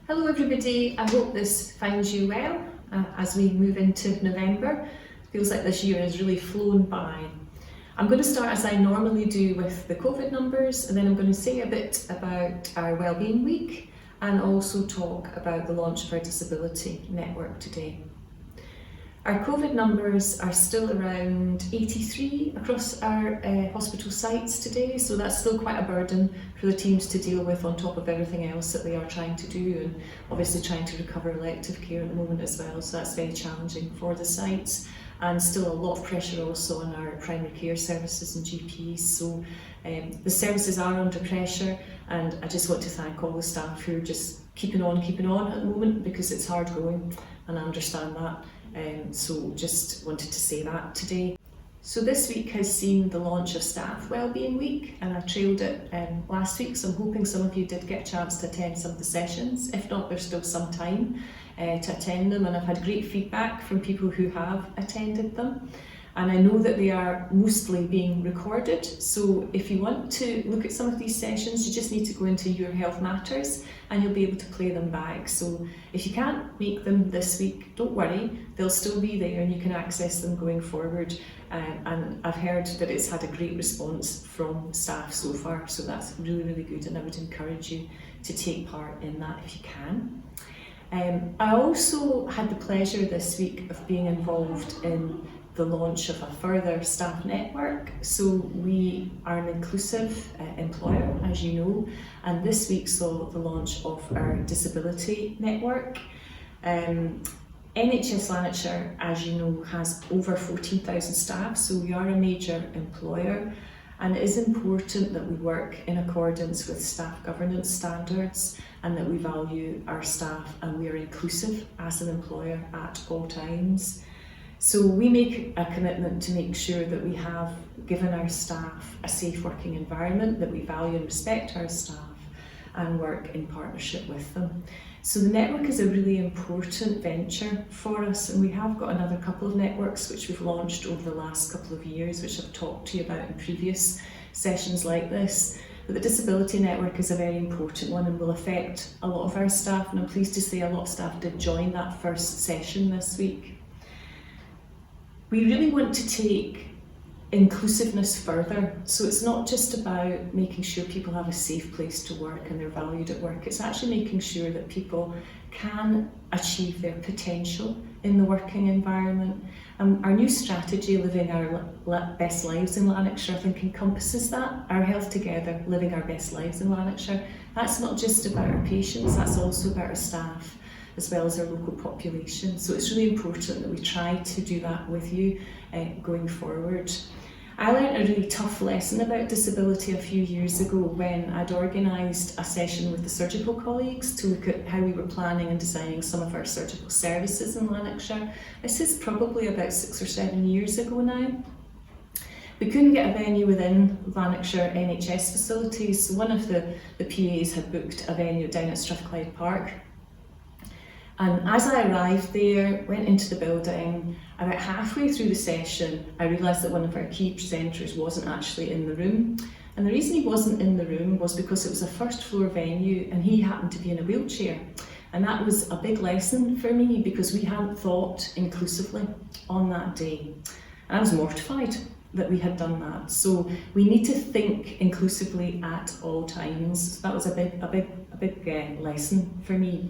Hello everybody, I hope this finds you well as we move into November. Feels like this year has really flown by. I'm going to start as I normally do with the COVID numbers, and then I'm going to say a bit about our Wellbeing Week and also talk about the launch of our Disability Network today. Our COVID numbers are still around 83 across our hospital sites today, so that's still quite a burden for the teams to deal with on top of everything else that they are trying to do, and obviously trying to recover elective care at the moment as well, so that's very challenging for the sites, and still a lot of pressure also on our primary care services and GPs, so the services are under pressure, and I just want to thank all the staff who are just keeping on at the moment, because it's hard going, and I understand that. So just wanted to say that today. So this week has seen the launch of Staff Wellbeing Week, and I trailed it last week, so I'm hoping some of you did get a chance to attend some of the sessions. If not, there's still some time to attend them, and I've had great feedback from people who have attended them. And I know that they are mostly being recorded, so if you want to look at some of these sessions, you just need to go into Your Health Matters and you'll be able to play them back. So if you can't make them this week, don't worry, they'll still be there and you can access them going forward. And I've heard that it's had a great response from staff so far, so that's really, really good, and I would encourage you to take part in that if you can. I also had the pleasure this week of being involved in the launch of a further staff network. So we are an inclusive employer, as you know, and this week saw the launch of our disability network. NHS Lanarkshire, as you know, has over 14,000 staff, so we are a major employer, and it is important that we work in accordance with staff governance standards and that we value our staff and we are inclusive as an employer at all times. So we make a commitment to make sure that we have given our staff a safe working environment, that we value and respect our staff and work in partnership with them. So the network is a really important venture for us, and we have got another couple of networks which we've launched over the last couple of years, which I've talked to you about in previous sessions like this. But the Disability Network is a very important one and will affect a lot of our staff, and I'm pleased to say a lot of staff did join that first session this week. We really want to take inclusiveness further, so it's not just about making sure people have a safe place to work and they're valued at work, it's actually making sure that people can achieve their potential in the working environment. Our new strategy, Living Our Best Lives in Lanarkshire, I think encompasses that. Our Health Together, Living Our Best Lives in Lanarkshire. That's not just about our patients, that's also about our staff, as well as our local population. So it's really important that we try to do that with you going forward. I learned a really tough lesson about disability a few years ago when I'd organised a session with the surgical colleagues to look at how we were planning and designing some of our surgical services in Lanarkshire. This is probably about 6 or 7 years ago now. We couldn't get a venue within Lanarkshire NHS facilities, so one of the PAs had booked a venue down at Strathclyde Park. And as I arrived there, went into the building, about halfway through the session, I realised that one of our key presenters wasn't actually in the room. And the reason he wasn't in the room was because it was a first floor venue and he happened to be in a wheelchair. And that was a big lesson for me because we hadn't thought inclusively on that day. And I was mortified that we had done that. So we need to think inclusively at all times. So that was a big lesson for me.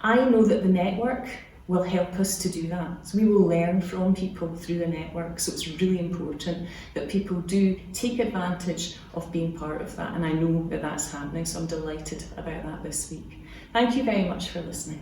I know that the network will help us to do that. So we will learn from people through the network. So it's really important that people do take advantage of being part of that. And I know that that's happening. So I'm delighted about that this week. Thank you very much for listening.